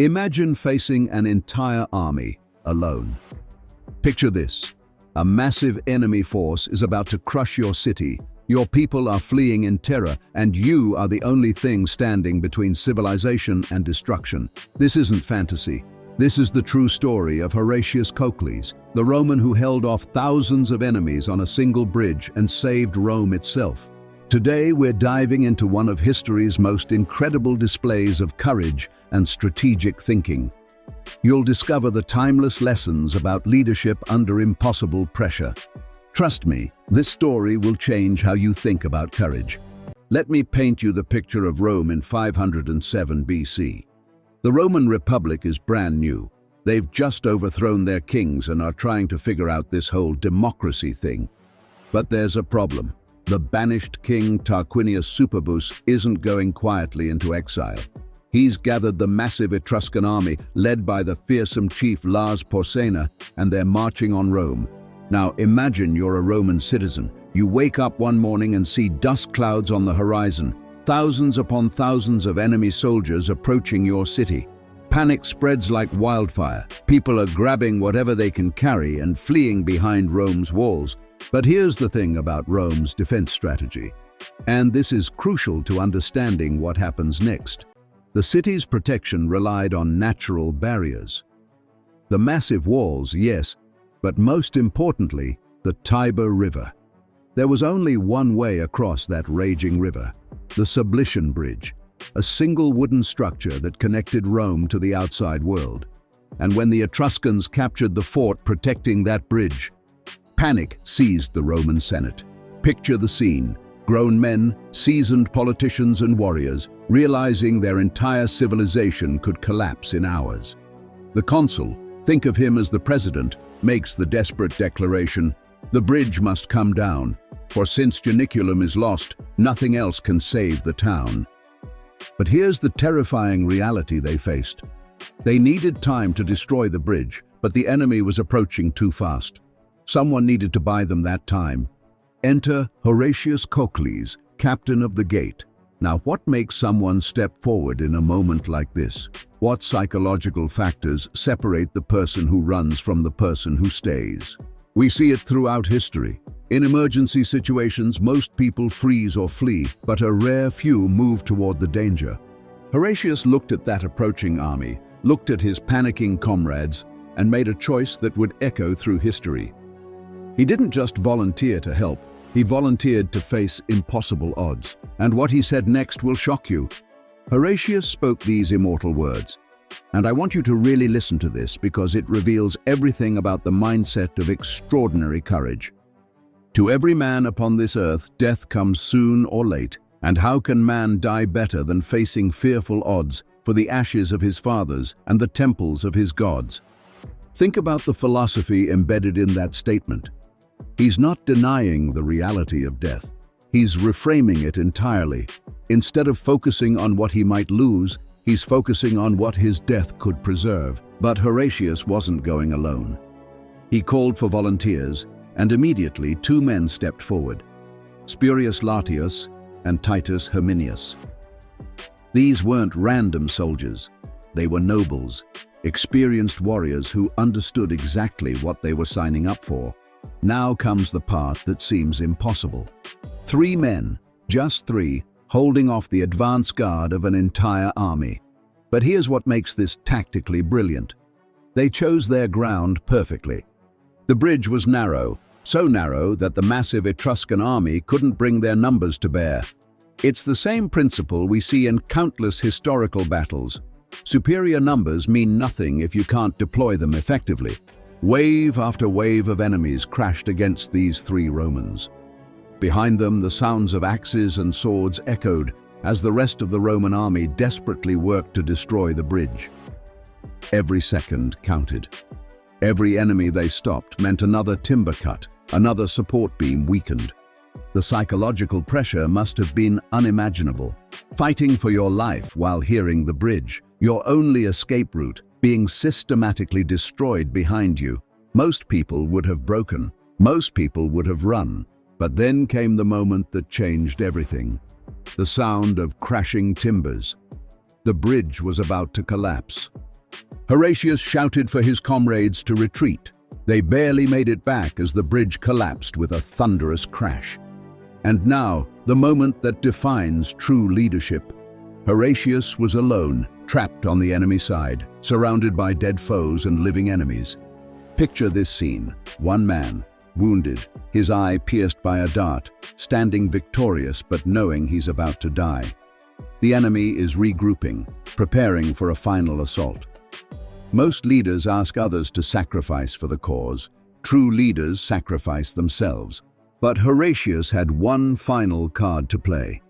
Imagine facing an entire army alone. Picture this. A massive enemy force is about to crush your city. Your people are fleeing in terror, and you are the only thing standing between civilization and destruction. This isn't fantasy. This is the true story of Horatius Cocles, the Roman who held off thousands of enemies on a single bridge and saved Rome itself. Today, we're diving into one of history's most incredible displays of courage and strategic thinking. You'll discover the timeless lessons about leadership under impossible pressure. Trust me, this story will change how you think about courage. Let me paint you the picture of Rome in 507 BC. The Roman Republic is brand new. They've just overthrown their kings and are trying to figure out this whole democracy thing. But there's a problem. The banished king Tarquinius Superbus isn't going quietly into exile. He's gathered the massive Etruscan army led by the fearsome chief Lars Porsena, and they're marching on Rome. Now imagine you're a Roman citizen. You wake up one morning and see dust clouds on the horizon, thousands upon thousands of enemy soldiers approaching your city. Panic spreads like wildfire. People are grabbing whatever they can carry and fleeing behind Rome's walls. But here's the thing about Rome's defense strategy, and this is crucial to understanding what happens next. The city's protection relied on natural barriers. The massive walls, yes, but most importantly, the Tiber River. There was only one way across that raging river, the Sublician Bridge, a single wooden structure that connected Rome to the outside world. And when the Etruscans captured the fort protecting that bridge, panic seized the Roman Senate. Picture the scene. Grown men, seasoned politicians and warriors, realizing their entire civilization could collapse in hours. The consul, think of him as the president, makes the desperate declaration, "The bridge must come down, for since Janiculum is lost, nothing else can save the town." But here's the terrifying reality they faced. They needed time to destroy the bridge, but the enemy was approaching too fast. Someone needed to buy them that time. Enter Horatius Cocles, captain of the gate. Now, what makes someone step forward in a moment like this? What psychological factors separate the person who runs from the person who stays? We see it throughout history. In emergency situations, most people freeze or flee, but a rare few move toward the danger. Horatius looked at that approaching army, looked at his panicking comrades, and made a choice that would echo through history. He didn't just volunteer to help, he volunteered to face impossible odds. And what he said next will shock you. Horatius spoke these immortal words. And I want you to really listen to this because it reveals everything about the mindset of extraordinary courage. To every man upon this earth, death comes soon or late. And how can man die better than facing fearful odds for the ashes of his fathers and the temples of his gods? Think about the philosophy embedded in that statement. He's not denying the reality of death. He's reframing it entirely. Instead of focusing on what he might lose, he's focusing on what his death could preserve. But Horatius wasn't going alone. He called for volunteers, and immediately two men stepped forward, Spurius Latius and Titus Herminius. These weren't random soldiers. They were nobles, experienced warriors who understood exactly what they were signing up for. Now comes the part that seems impossible. Three men, just three, holding off the advance guard of an entire army. But here's what makes this tactically brilliant. They chose their ground perfectly. The bridge was narrow, so narrow that the massive Etruscan army couldn't bring their numbers to bear. It's the same principle we see in countless historical battles. Superior numbers mean nothing if you can't deploy them effectively. Wave after wave of enemies crashed against these three Romans. Behind them, the sounds of axes and swords echoed as the rest of the Roman army desperately worked to destroy the bridge. Every second counted. Every enemy they stopped meant another timber cut, another support beam weakened. The psychological pressure must have been unimaginable. Fighting for your life while hearing the bridge, your only escape route, being systematically destroyed behind you. Most people would have broken. Most people would have run. But then came the moment that changed everything. The sound of crashing timbers. The bridge was about to collapse. Horatius shouted for his comrades to retreat. They barely made it back as the bridge collapsed with a thunderous crash. And now, the moment that defines true leadership. Horatius was alone, trapped on the enemy side, surrounded by dead foes and living enemies. Picture this scene: one man, wounded, his eye pierced by a dart, standing victorious but knowing he's about to die. The enemy is regrouping, preparing for a final assault. Most leaders ask others to sacrifice for the cause. True leaders sacrifice themselves. But Horatius had one final card to play.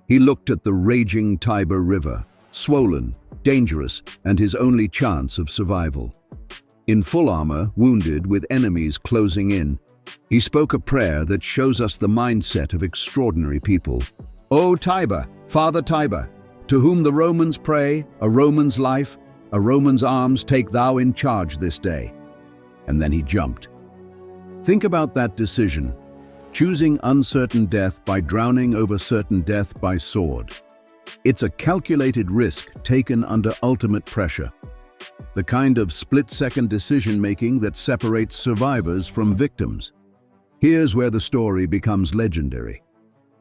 He looked at the raging Tiber River, swollen, dangerous, and his only chance of survival. In full armor, wounded, with enemies closing in, he spoke a prayer that shows us the mindset of extraordinary people. "O Tiber, Father Tiber, to whom the Romans pray, a Roman's life, a Roman's arms take thou in charge this day." And then he jumped. Think about that decision. Choosing uncertain death by drowning over certain death by sword. It's a calculated risk taken under ultimate pressure. The kind of split-second decision-making that separates survivors from victims. Here's where the story becomes legendary.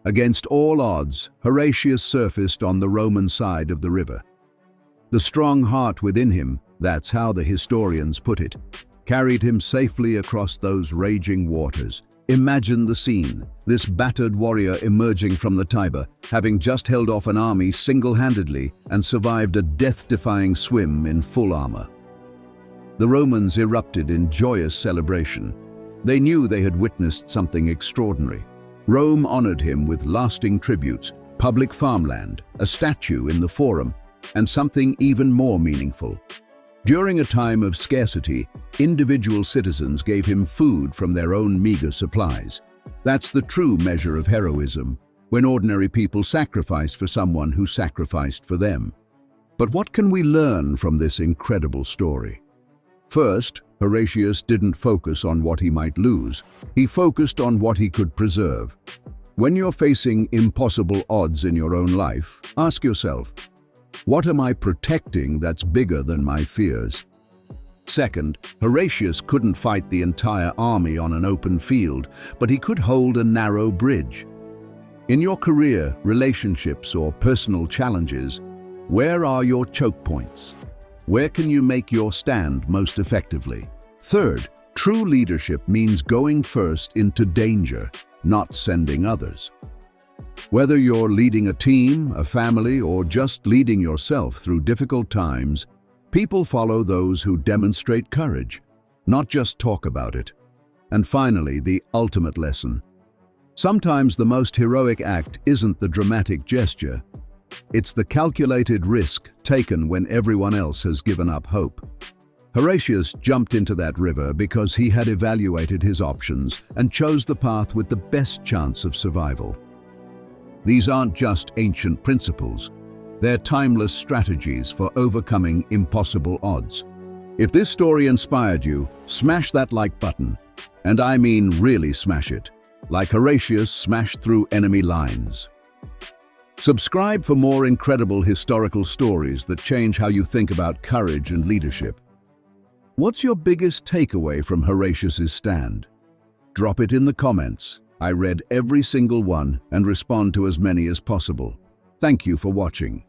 Against all odds, Horatius surfaced on the Roman side of the river. The strong heart within him, that's how the historians put it, carried him safely across those raging waters. Imagine the scene, this battered warrior emerging from the Tiber, having just held off an army single-handedly and survived a death-defying swim in full armor. The Romans erupted in joyous celebration. They knew they had witnessed something extraordinary. Rome honored him with lasting tributes, public farmland, a statue in the Forum, and something even more meaningful. During a time of scarcity, individual citizens gave him food from their own meager supplies. That's the true measure of heroism, when ordinary people sacrifice for someone who sacrificed for them. But what can we learn from this incredible story? First, Horatius didn't focus on what he might lose. He focused on what he could preserve. When you're facing impossible odds in your own life, ask yourself, what am I protecting that's bigger than my fears? Second, Horatius couldn't fight the entire army on an open field, but he could hold a narrow bridge. In your career, relationships, or personal challenges, where are your choke points? Where can you make your stand most effectively? Third, true leadership means going first into danger, not sending others. Whether you're leading a team, a family, or just leading yourself through difficult times, people follow those who demonstrate courage, not just talk about it. And finally, the ultimate lesson. Sometimes the most heroic act isn't the dramatic gesture. It's the calculated risk taken when everyone else has given up hope. Horatius jumped into that river because he had evaluated his options and chose the path with the best chance of survival. These aren't just ancient principles. They're timeless strategies for overcoming impossible odds. If this story inspired you, smash that like button. And I mean really smash it, like Horatius smashed through enemy lines. Subscribe for more incredible historical stories that change how you think about courage and leadership. What's your biggest takeaway from Horatius's stand? Drop it in the comments. I read every single one and respond to as many as possible. Thank you for watching.